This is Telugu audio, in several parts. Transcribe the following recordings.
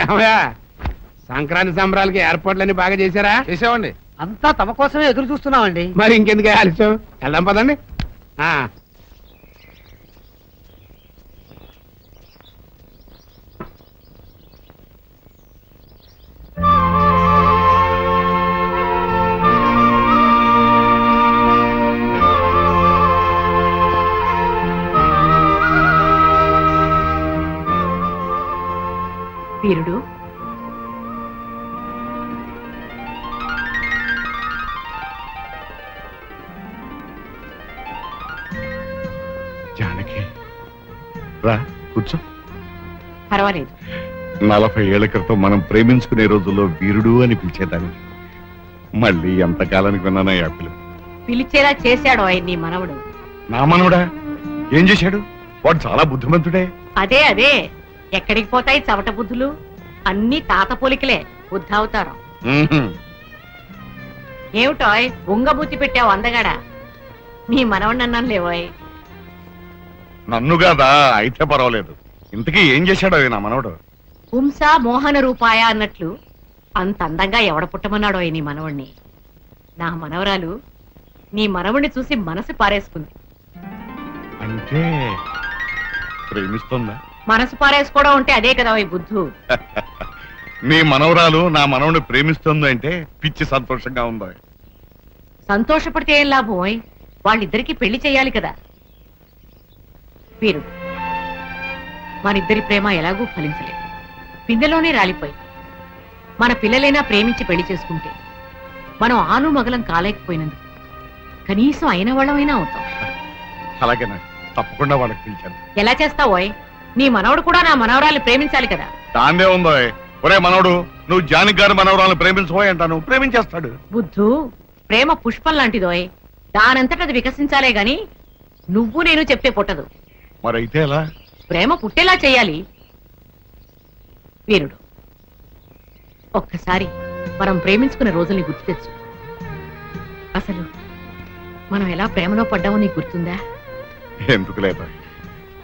ఏమయ్యా, సంక్రాంతి సంబరాలకి ఏర్పాట్లన్నీ బాగా చేశారా? చేసామండి. అంతా తమ కోసమే ఎదురు చూస్తున్నామండి. మరి ఇంకెందుకు ఆలస్యం, వెళ్దాం పదండి. వీరుడు, జానకి రా కూర్చో. పర్వాలేదు. 40 ఏళ్ల క్రితం మనం ప్రేమించుకునే రోజుల్లో వీరుడు అని పిలిచేదాన్ని. మళ్ళీ ఎంతకాలానికి విన్నానా ఆ పిలుపు. పిలిచేలా చేశాడు ఆయన నీ మనవడు. నా మనవడా? ఏం చేశాడు? వాడు చాలా బుద్ధిమంతుడే. అదే అదే, ఎక్కడికి పోతాయి చవట బుద్ధులు? అన్ని తాత పోలికలే, బుద్ధావతారం. ఏమిటోయ్ ఉంగబుద్ధి పెట్టావు అందగాడా? నీ మనవడిని అన్నాను లేవోయ్. నన్ను కాదా? అయితే పర్వాలేదు. ఇంతకీ ఏం చేశాడు నా మనవడు? పుంసా మోహన రూపాయ అన్నట్లు అంత అందంగా ఎవడ పుట్టమన్నాడో నీ మనవణ్ణి. నా మనవరాలు నీ మనవణ్ణి చూసి మనసు పారేసుకుంది. అంటే ప్రేమిస్తుందా? మనసు పారేసుకోవడం అంటే అదే కదా ఈ బుద్ధు. నీ మనవరాలు నా మనవడిని ప్రేమిస్తుంది అంటే పిచ్చి సంతోషంగా ఉందా? సంతోషపడితే ఏం లాభం? వాళ్ళిద్దరికీ పెళ్లి చేయాలి కదా. వీరు, మనిద్దరి ప్రేమ ఎలాగూ ఫలించలేదు, పిందెలోనే రాలిపోయి. మన పిల్లలైనా ప్రేమించి పెళ్లి చేసుకుంటే మనం ఆను మగలం కాలేకపోయినందుకు కనీసం అయిన వాళ్ళమైనా అవుతాం. అలాగేనా? తప్పకుండా వాళ్ళకి పిలిచాను. ఎలా చేస్తావోయ్? నీ మనవడు కూడా నా మనవరాలు ప్రేమించాలి కదా. దాందే ఉందో. ఒరే మనవడు, నువ్వు జానకి గారి మనవరాలను ప్రేమించబోయ్ అంటాను, ప్రేమించేస్తాడు. బుద్ధు, ప్రేమ పుష్పం లాంటిదోయ్, దానంతట అది వికసించాలే గాని నువ్వు నేను చెప్తే పుట్టదు. మరైతే ఎలా? ప్రేమ పుట్టేలా చేయాలి. వీరుడు, ఒక్కసారి మనం ప్రేమించుకునే రోజుల్ని గుర్తు తెచ్చు. అసలు మనం ఎలా ప్రేమలో పడ్డామో నీకు గుర్తుందా? ఎందుకు లేదా?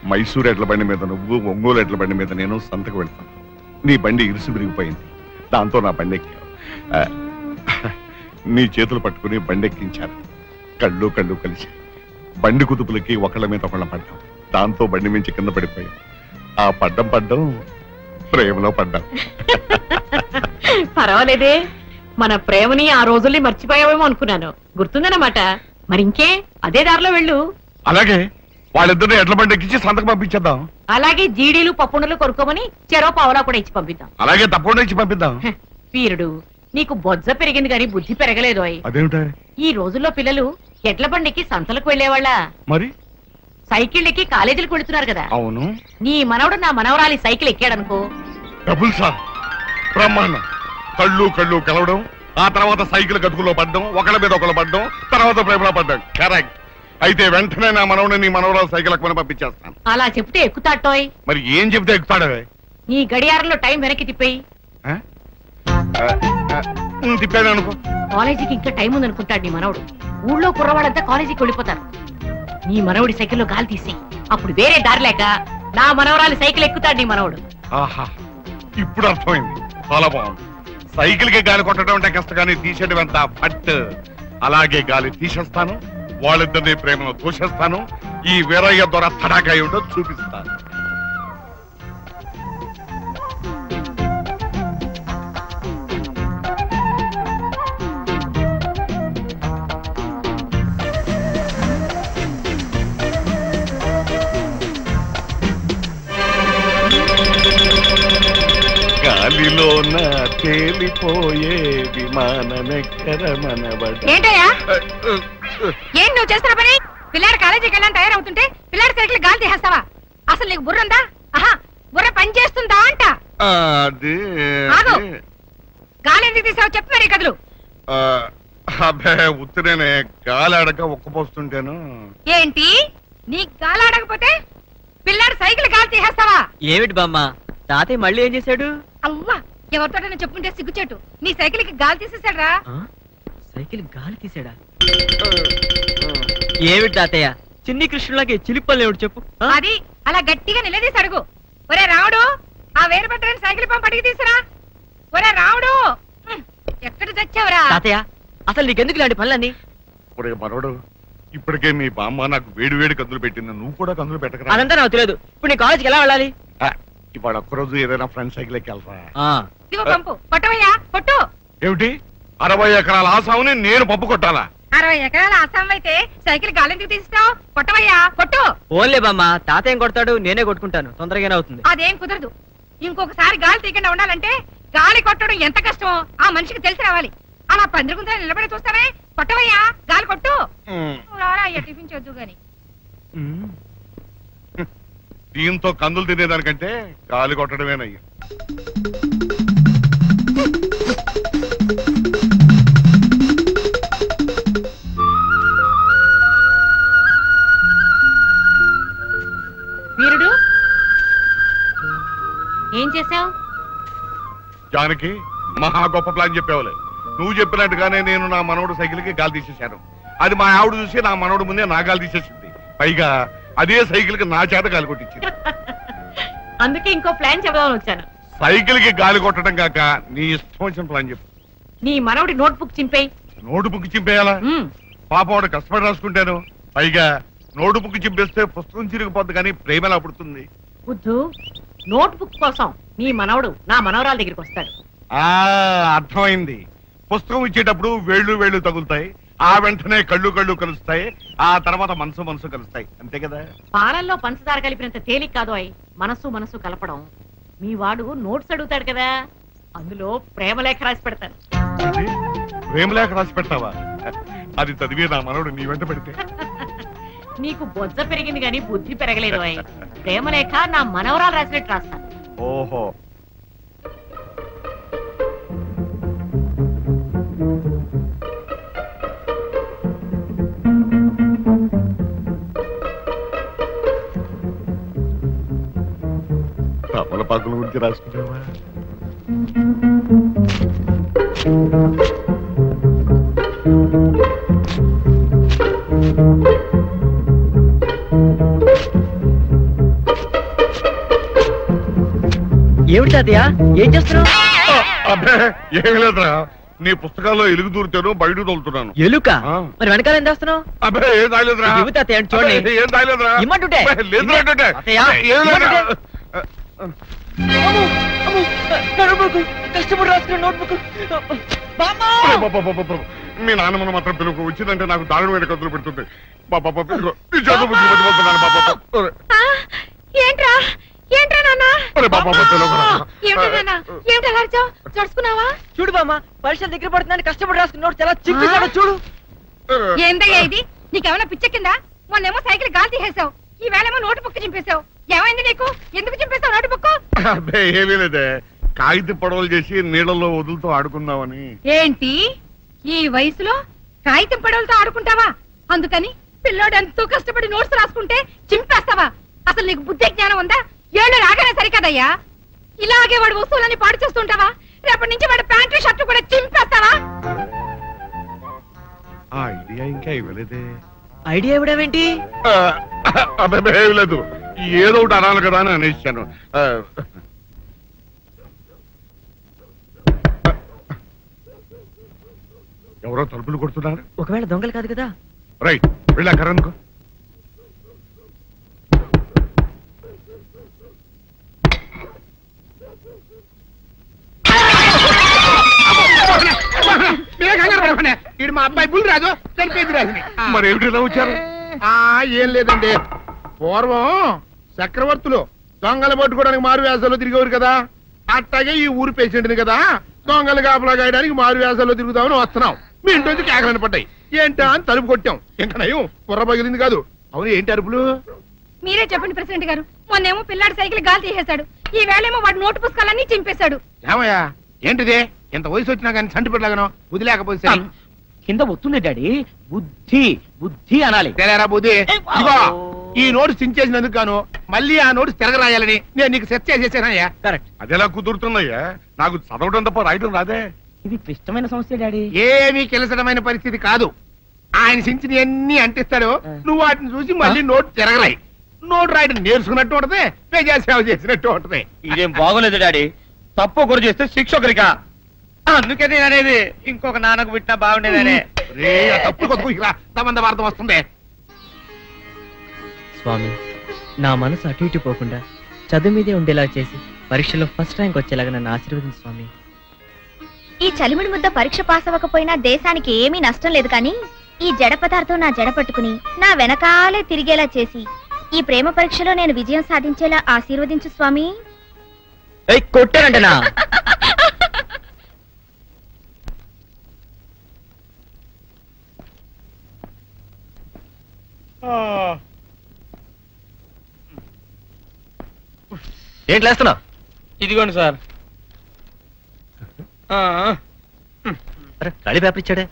మైసూరు ఎడ్ల బండి మీద నువ్వు, ఒంగోలు ఎడ్ల బండి మీద నేను సంతకు వెళ్తాను. నీ బండి ఇరుసు విరిగిపోయింది, దాంతో నా బండి ఎక్కావు. నీ చేతులు పట్టుకుని బండి ఎక్కించాను. కళ్ళు కళ్ళు కలిసి బండి కుదుపులకి ఒకళ్ళ మీద ఒకళ్ళ పడ్డాం. దాంతో బండి మించి కింద పడిపోయాం. ఆ పడ్డం ప్రేమలో పడ్డాం. పర్వాలేదే, మన ప్రేమని ఆ రోజుల్ని మర్చిపోయావేమో అనుకున్నాను. గుర్తుందన్నమాట. మరి ఇంకే, అదే దారిలో వెళ్ళు. అలాగే, వాళ్ళిద్దరిని ఎడ్ల బండి ఎక్కించి సంతకు పంపించేద్దాం. అలాగే జీడీలు పప్పుండలు కొనుక్కోమని చెరో పావలా కూడా ఇచ్చి పంపిద్దాం. అలాగే తప్పకుండా ఇచ్చి పంపిద్దాం. వీరుడు, నీకు బొజ్జ పెరిగింది గాని బుద్ధి పెరగలేదోయ్. అదేమిటా? ఈ రోజుల్లో పిల్లలు ఎడ్ల బండికి సంతలకు వెళ్లేవాళ్ళ, మరి సైకిల్ ఎక్కి కాలేజీలకు వెళుతున్నారు కదా. అవును. నీ మనవడు నా మనవరాలి సైకిల్ ఎక్కాడనుకో, డబుల్ సార్, బ్రహ్మాండం. కళ్ళు కళ్ళు కలవడం, ఆ తర్వాత సైకిల్ గతుకులో పడ్డం, ఒకళ్ళ మీద ఒకళ్ళు పడ్డం, తర్వాత ప్రేమలో పడ్డం. కరెక్ట్. అయితే వెంటనే నా మనవడిని నీ మనవరాలు సైకిల్ ఎక్కువని పంపించేస్తాను. అలా చెప్తే ఎక్కుతాటోయ్. మరి ఏం చెప్తే ఎక్కుతాడు? నీ గడియారంలో టైం వెనక్కి తిప్పేయి. తిప్పాను అనుకో. కాలేజీకి ఇంకా టైం ఉందనుకుంటాడు నీ మనవడు. ఊళ్ళో కుర్రవాడంతా కాలేజీకి వెళ్ళిపోతారు. నీ మనవడి సైకిల్లో గాలి తీసి, అప్పుడు వేరే దారి లేక నా మనవరాలి సైకిల్ ఎక్కుతాడు నీ మనవడు. ఆహా, ఇప్పుడు అర్థమైంది. చాలా బాగుంది. సైకిల్ కి గాలి కొట్టడం అంటే కష్టం, కానీ తీసేయడం ఎంత పట్. అలాగే గాలి తీసేస్తాను, వాళ్ళిద్దరిని ప్రేమను తోసేస్తాను. ఈ వీరయ్య ద్వారా తడాకా ఏమిటో చూపిస్తాను. గాలిలోన తేలిపోయే విమానమెక్కర మనవడ. ఏంటయ్యా, ఏం నువ్వు చేస్తున్న పని? పిల్లాడు కాలేజీకి వెళ్ళని తయారవుతుంటే పిల్లాడి సైకిల్ గాలి తీసేస్తావా? అసలు నీకు బుర్ర ఉందా? ఆహా, బుర్ర పని చేస్తుందా అంట. గాలి ఎందుకు తీసావు చెప్పు మరి కదులు. అబ్బే ఉత్తినే గాలి ఆడక ఒక్కపోస్తుంటేను. ఏంటి, నీ గాలి ఆడకపోతే పిల్లాడు సైకిల్ గాలి తీసేస్తావా? ఏమిటి బామ్మ, తాతయ్య మళ్ళీ ఏం చేశాడు? అవ్వా, ఎవరితోటైనా చెప్పుంటే సిగ్గుచేటు. నీ సైకిల్ కి గాలి తీసేసాడ్రా. సైకిల్ గాలి తీసాడా? ఏమిటి తాతయ్య, చిన్ని కృష్ణులాగే చిలిపల్లి ఏమిటి చెప్పు. అది అలా గట్టిగా నిలదీసి అడుగు. ఒరే రాముడు, ఆ వేరుపట్టని సైకిల్ పంప్ అడిగి తీసురా. ఒరే రాముడు, ఎక్కడ చచ్చావురా? తాతయ్య అసలు నీకెందుకు ఇలాంటి పనులన్నీ? ఒరే మనోడు, ఇప్పటికే మీ బామ్మ నాకు వేడి వేడి కందులు పెట్టింది, నువ్వు కూడా కందులు పెట్టకరా. అదంతా నాకు తెలియదు. ఇప్పుడు నీ కాలేజీకి ఎలా వెళ్ళాలి? ఆ, ఇవాళ ఒక్కరోజు ఏదైనా ఫ్రెండ్ సైకిల్ ఎక్కెళ్తా. ఇదిగో పంపు, కొట్టవయ్యా కొట్టు. ఏమిటి 60 ఎకరాల ఆసాముని నేను పప్పు కొట్టాలా? 60 ఎకరాల అస్సాం అయితే సైకిల్ గాలింటికి తీస్తావు. కొట్టవయ్యా కొట్టు. ఓన్లే బామ్మ, తాతయ్య ఏం కొడతాడు, నేనే కొట్టుకుంటాను, తొందరగానే అవుతుంది. అదేం కుదరదు. ఇంకొకసారి గాలి తీయకుండా ఉండాలంటే గాలి కొట్టడం ఎంత కష్టమో ఆ మనిషికి తెలిసి రావాలి. అలా పందిరిగుందా నిలబడి చూస్తావే? కొట్టవయ్యా, గాలి కొట్టు. నువ్వు రారా అయ్యా, టిఫిన్ చేద్దు గాని. దీంతో కందులు తినేదానికంటే గాలి కొట్టడమేనయ్యా. వీరుడు ఏం చేశావు? జానకి, మహా గొప్ప ప్లాన్ చెప్పేవాళ్ళే. నువ్వు చెప్పినట్టుగానే నేను నా మనవడు సైకిల్ కి గాలి తీసేశాను. అది మా ఆవిడ చూసి నా మనవడు ముందే నా గాలి తీసేసింది. పైగా అదే సైకిల్ కి నా చేత గాలి కొట్టించింది. అందుకే ఇంకో ప్లాన్ చెబుదామని వచ్చాను. సైకిల్ కి గాలి కొట్టడం కాక నీ ఇష్టం వచ్చిన ప్లాన్ చెప్పు. నీ మనవడి నోట్బుక్ చింపేయి. నోటు బుక్ చింపేయాలా? పాప వాడు కష్టపడి రాసుకుంటాను. పైగా నోటు బుక్ చింపేస్తే పుస్తకం చిరిగిపోద్ది కానీ ప్రేమ ఎలా పుడుతుంది? బుద్ధు, నోట్బుక్ కోసం నీ మనవడు నా మనవరాల దగ్గరికి వస్తాడు. అర్థమైంది. పుస్తకం ఇచ్చేటప్పుడు వేళ్ళు తగులుతాయి, ఆ వెంటనే కళ్ళు కలుస్తాయి, ఆ తర్వాత మనసు కలుస్తాయి, అంతే కదా? పాలల్లో పంచదార కలిపినంత తేలిక కాదు అయి మనసు కలపడం. మీ వాడు నోట్స్ అడుగుతాడు కదా, అందులో ప్రేమలేఖ రాసి పెడతాను. ప్రేమలేఖ రాసి పెడతావా? అది చదివే నా మనవడు నీ వెంట పెడితే నీకు బొజ్జ పెరిగింది గాని బుద్ధి పెరగలేదు అయి. ప్రేమలేఖ నా మనవరాలు రాసినట్టు రాస్తాను. ఓహో, తమలపాకుల గురించి రాసుకుంటావా? ఏమిటి తాతయ్య, ఏం చేస్తున్నావు? అబ్బే ఏమి లేదురా, నీ పుస్తకాల్లో ఎలుగు దూరుతాను, బయట తోలుతున్నాను. ఎలుక? మరి వెనకాల ఏం చేస్తున్నావు? అబ్బే ఏం తాగలేదురా. ఇవ్వు తాతయ్య, చూడండి. అబ్బే, ఏం తాగలేదురా. ఇమ్మంటుంటే. అబ్బే, లేదురా అంటే. తాతయ్య, ఏం లేదురా. కష్టపడి రాసుకున్న నోట్బుక్. అబ్బబ్బబ్బబ్బబ్బ. మీ నాన్నమ్మను మాత్రం పిలుపు, వచ్చిందంటే నాకు దారుణమైన కదులు పెడుతుంది. బాబా పిలుపు, నీ చేతులు బుద్ధి పట్టిపోతున్నాను బాబా. ఏంట్రా ఏంట్రా నాన్న? బాబా పిలుపురా. ఏమిటి నాన్న, ఏమిటి అలా అరిచావు? జడుచుకున్నావా? చూడు బామ్మ, పరీక్షలు దగ్గర పడుతుందని కష్టపడి రాసుకున్న నోట్స్ ఎలా చింపేశాడో చూడు. ఏందయ్యా ఇది? నీకేమైనా పిచ్చ కింద? మొన్నేమో సైకిల్ గాలి తీసేసావు, ఈ వేళేమో నోటు బుక్ చింపేశావు. ఏమైంది నీకు? ఎందుకు చింపేశావు నోటు బుక్? అబ్బే ఏమీ లేదే, కాగిత పడవలు చేసి నీళ్ళల్లో వదులుతూ ఆడుకుందామని. ఏంటి ఈ వయసులో కాగితం పడవలతో ఆడుకుంటావా? అందుకని పిల్లోడు ఎంతో కష్టపడి నోట్స్ రాసుకుంటే చింపేస్తావా? అసలు నీకు బుద్ధి జ్ఞానం ఉందా? ఏళ్ళు రాగానే సరికదయ్యా. ఇలాగే వాడు వస్తువులని పాడు చేస్తుంటావా? రేపటి నుంచి వాడు ప్యాంటు షర్టు కూడా చింపేస్తావా? ఆ ఐడియా ఇంకా ఇవ్వలేదే. ఐడియా ఇవ్వడమేంటి? అబ్బే ఏమీ లేదు, ఏదో ఒకటి అనాలి కదా అని అనేసాను. ఎవరో తలుపులు కొడుతున్నారు. ఒకవేళ దొంగలు కాదు కదా? రైట్, వెళ్ళాకరా అనుకో. ఇడు మా అబ్బాయి బుల్ రాజు చనిపోయింది రాజుని. మరి ఏమిటి ఇలా వచ్చారు? ఏం లేదండి, పూర్వం చక్రవర్తులు దొంగలు పట్టుకోవడానికి మారు వేసాల్లో తిరిగేవారు కదా, అట్టాగే ఈ ఊరు పేషెంట్ని కదా దొంగలు కాపలా గాయడానికి మారు వేసాల్లో తిరుగుతామని వస్తున్నాం. మీ ఇంటి నుంచి కేకలని పడ్డాయి. ఏంటా అని తలుపు కొట్టాం, ఇంకా నయం బుర్ర పగిలింది కాదు. అవును, ఏంటి అరుపులు? మీరే చెప్పండి ప్రెసిడెంట్ గారు. మొన్నేమో పిల్లాడి సైకిల్ గాలి తీసేశాడు, ఈ వేళేమో వాడు నోటు పుస్తకాలన్నీ చింపేశాడు. ఏమయ్యా ఏంటిదే? ఎంత వయసు వచ్చినా కానీ చంటి పెట్టలాగనో బుద్ధి లేకపోతే కింద వస్తుంది డాడీ, బుద్ధి బుద్ధి అనాలి. తెలేరా బుద్ధి? ఇదిగో ఈ నోటు చించేసినందుకు గాను మళ్ళీ ఆ నోటు తిరగరాయాలని నేను నీకు సెట్ చేసేసానయ్యా. కరెక్ట్. అదెలా కుదురుతున్నాయ్యా? నాకు చదవడం తప్ప రాయటం రాదే. ఇది క్లిష్టమైన సమస్య డాడీ. ఏమీ కిలసడమైన పరిస్థితి కాదు. ఆయన చించిన ఎన్ని అంటిస్తాడో నువ్వు వాటిని చూసి మళ్ళీ నోటు తిరగరాయి. నోటు రాయడం నేర్చుకున్నట్టు ఉంటది, ప్రజాసేవ చేసినట్టు ఉంటది. ఇదేం బాగోలేదు డాడీ. తప్పు ఒకరు చేస్తే శిక్ష ఒకరికా. అందుకే నేను అనేది ఇంకొక నాన్నకు పుట్టినా బాగుండేదనే. రే, ఆ తప్పుడు కొత్త ఇలా తమంద వార్త వస్తుంది. స్వామి, నా మనసు అటు ఇటు పోకుండా చదువు మీదే ఉండేలా చేసి పరీక్షలో ఫస్ట్ ర్యాంక్ వచ్చేలాగా నన్ను ఆశీర్వదించు స్వామి. ఈ చలిమిడి ముద్ద పరీక్ష పాస్ అవ్వకపోయినా దేశానికి ఏమీ నష్టం లేదు కానీ ఈ జడ పదార్థం నా జడ పట్టుకుని నా వెనకాలే తిరిగేలా చేసి ఈ ప్రేమ పరీక్షలో నేను విజయం సాధించేలా ఆశీర్వదించు స్వామి. కొట్టానంటనా? ఏంటి లేస్తున్నావు? ఇదిగోండి సార్. ఖాళీ పేపర్ ఇచ్చాడే.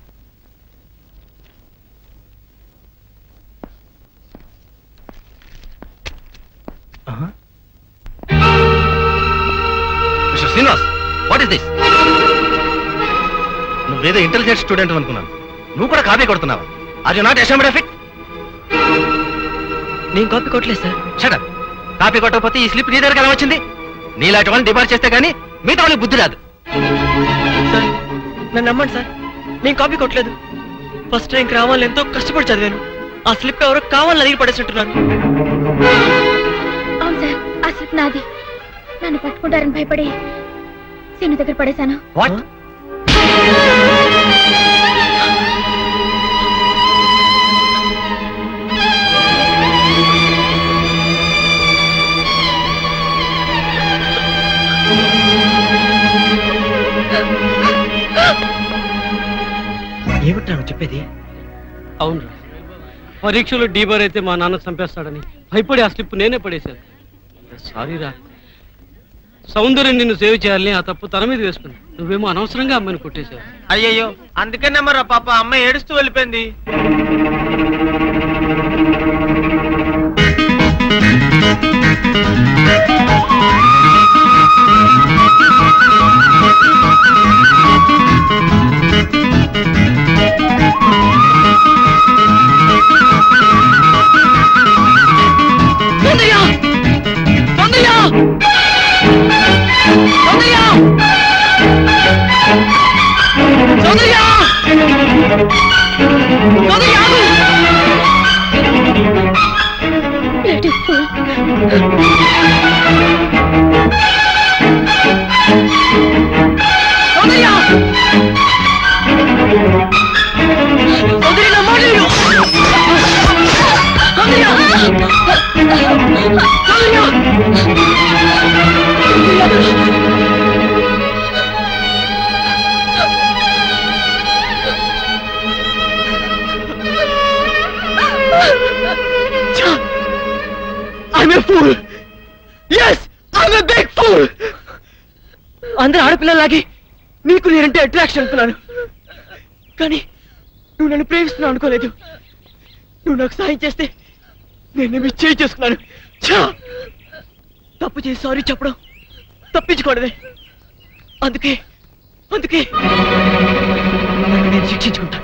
Mister Srinivas, what is this? నువ్వేదో ఇంటెలిజెంట్ స్టూడెంట్ అనుకున్నాను. నువ్వు కూడా కాపీ కొడుతున్నావా? Are you not ashamed of it? నేను కాపీ కొట్టలేదు సార్. Shut up. కాపీ కొట్టకపోతే ఈ స్లిప్ నీ దగ్గర ఎలా వచ్చింది? నీలాంటి వాళ్ళని డిపార్ట్ చేస్తే గానీ మిగతా వాళ్ళకి బుద్ధి రాదు. సార్ నన్ను నమ్మండి సార్, నేను కాపీ కొట్టలేదు. ఫస్ట్ ర్యాంక్ రావాలని ఎంతో కష్టపడి చదివాను. ఆ స్లిప్ ఎవరో కావాలని అడిగి పడేసినట్టున్నారు. అవును సార్, ఆ స్లిప్ నాది. నన్ను పట్టుకుంటారని భయపడి సీను దగ్గర పడేశాను. వాట్? ఏమిట్రా నువ్వు చెప్పేది? అవునరా, పరీక్షలో డీబర్ అయితే మా నాన్న చంపేస్తాడని భయపడి ఆ స్లిప్ నేనే పడేశాను. సారీరా. సౌందర్యం నిన్ను సేవ్ చేయాలని ఆ తప్పు తన మీద వేసుకున్నా. నువ్వేమో అనవసరంగా అమ్మాయిని కొట్టేశావు. అయ్యయ్యో, అందుకనే మరి పాప అమ్మాయి ఏడుస్తూ వెళ్ళిపోయింది. అందరూ ఆడపిల్లలాగే నీకు నేనంటే అట్రాక్షన్ అనుకున్నాను, కానీ నువ్వు నన్ను ప్రేమిస్తున్నావు అనుకోలేదు. నువ్వు నాకు సాయం చేస్తే నేను మీ చేయి చేసుకున్నాను. తప్పు చేసి సారీ చెప్పడం తప్పించుకోవడమే. అందుకే అందుకే నన్ను నేను శిక్షించుకుంటాను.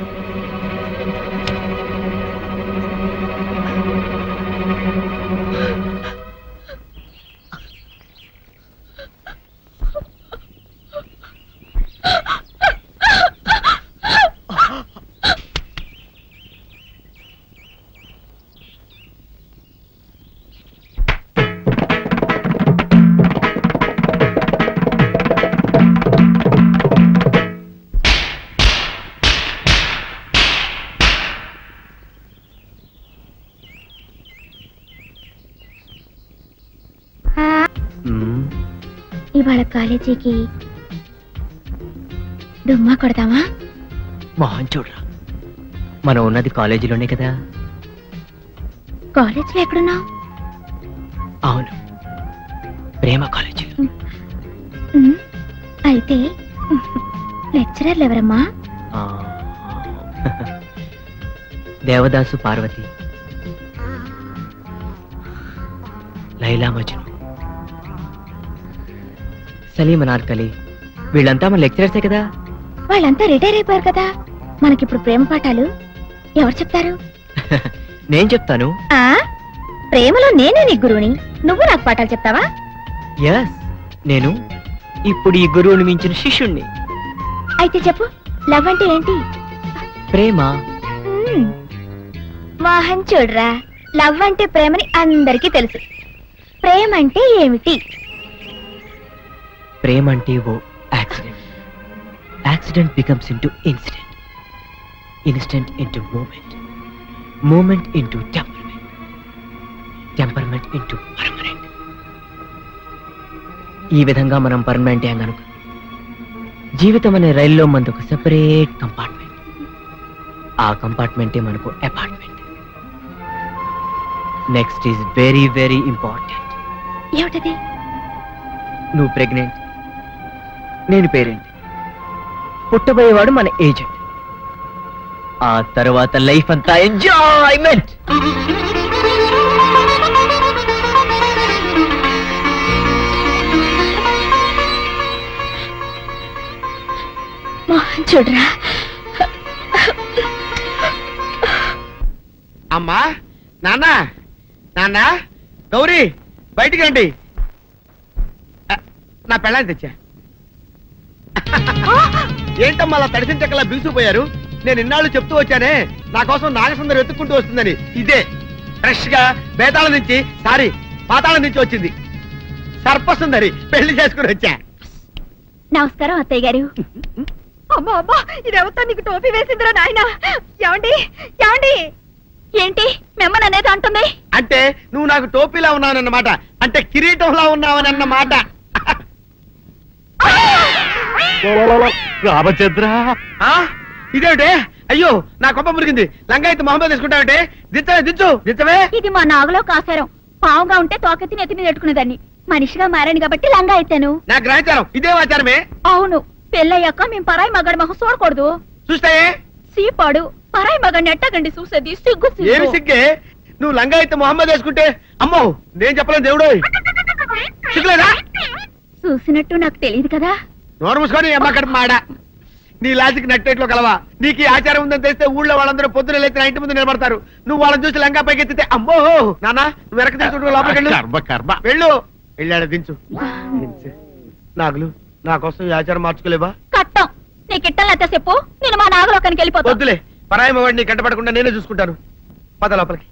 ఇవాళ కాలేజీకి డుమ్మా కొడతామా? మోహన్ చూడరా, మనం ఉన్నది కాలేజీలోనే కదా. కాలేజీలో ఎక్కడున్నావు? అవును, ప్రేమ కాలేజీలో. అయితే లెక్చరర్లు ఎవరమ్మా? దేవదాసు పార్వతి, లైలా మజ్ను, సలీం అనార్కలి, వీళ్ళంతా మన లెక్చరర్సే కదా. వాళ్ళంతా రిటైర్ అయిపోయారు కదా, మనకిప్పుడు ప్రేమ పాఠాలు ఎవరు చెప్తారు? నేను చెప్తాను. ఆ ప్రేమలో నేనే నీ గురువుని, నువ్వు నాకు పాఠాలు చెప్తావా? ఎస్, నేను ఇప్పుడు ఈ గురువుని మించిన శిష్యుణ్ణి. అయితే చెప్పు, లవ్ అంటే ఏంటి? ప్రేమ. మ్మ్. మోహన్ చూడరా, లవ్ అంటే ప్రేమని అందరికీ తెలుసు. ప్రేమ అంటే ఏమిటి? ప్రేమ అంటే ఓ accident. Accident becomes into incident, incident into moment, moment into temperament, temperament into permanent. ఈ విధంగా మనం పర్మనెంట్ అయ్యాం. జీవితం అనే రైల్లో మనకు ఒక సెపరేట్ కంపార్ట్మెంట్. ఆ కంపార్ట్మెంటే మనకు apartment. Next is very very important. ఏమిటది? నువ్వు ప్రెగ్నెంట్, నేను పేరెంట్, పుట్టబోయేవాడు మన ఏజెంట్. ఆ తర్వాత లైఫ్ అంతా ఎంజాయ్మెంట్. మోహన్ చూడరా, అమ్మా, నాన్న, నాన్న, గౌరీ, బయటికి రండి. నా పెళ్ళాన్ని తెచ్చా. ఏంటమ్మా అలా తడిసిన చెక్కలా బిగుసిపోయారు? నేను ఇన్నాళ్ళు చెప్తూ వచ్చానే, నా కోసం నాగసుందరం వెతుక్కుంటూ వస్తుందని. ఇదే ఫ్రెష్ గా బేతాళం నుంచి, సారీ పాతాళం నుంచి వచ్చింది. సర్పసుందరి పెళ్లి చేసుకుని వచ్చా. నమస్కారం అత్తయ్య గారు. అమ్మా అమ్మా, ఇదేవతో నీకు టోపీ వేసిందిరా నాయన. ఏమండి ఏమండి? ఏంటి మిమ్మల్ని అనేది అంటుంది? అంటే నువ్వు నాకు టోపీలా ఉన్నావనన్నమాట, అంటే కిరీటంలా ఉన్నావనన్నమాట. రామచంద్ర, ఇదేమిటే? అయ్యో, నా కొప్ప మురిగింది. లంగా అయితే మొహమ్మద్ తీసుకుంటావంటే? దించవే, దించు, దించవే. ఇది మా నాగులో కాసారం. పావుగా ఉంటే తోకెత్తి నెత్తిని నెట్టుకునేదాన్ని. మనిషిగా మారాను కాబట్టి లంగా అయితాను. నా గ్రహచారం ఇదే ఆచారమే. అవును, పెళ్ళయ్యాక మేము పరాయి మగాడి మొహం చూడకూడదు. చూస్తాయే సీపాడు పరాయి మగాడిని ఎట్టగండి చూసేది. సిగ్గు ఏమి సిగ్గే? నువ్వు లంగా అయితే మొహమ్మద్ వేసుకుంటే అమ్మో నేను చెప్పలేను దేవుడు. సిగ్గులేదా? చూసినట్టు నాకు తెలియదు కదా. నోరు మూసుకొని అమ్మ కడుపు మాడ. నీ లాజిక్ నట్టేట్లో కలవా? నీకు ఈ ఆచారం ఉందని తెలిస్తే ఊళ్ళో వాళ్ళందరూ పొద్దున లేచి నా ఇంటి ముందు నిలబడతారు. నువ్వు వాళ్ళని చూసి లంగా పైకి ఎత్తితే అమ్మో నాన్న నువ్వు వెనక తీసుకుంటూ లోపలికి కర్మ కర్మ. వెళ్ళు. వెళ్ళాడు, దించు. నాగులు, నా కోసం ఈ ఆచారం మార్చుకోలేవా? కట్టం నీకు ఇట్టలేత చెప్పు, నేను మా నాగలోకానికి వెళ్ళిపోతా. వద్దులే, పరాయి వాడిని కంటపడకుండా నేనే చూసుకుంటాను. పద లోపలికి.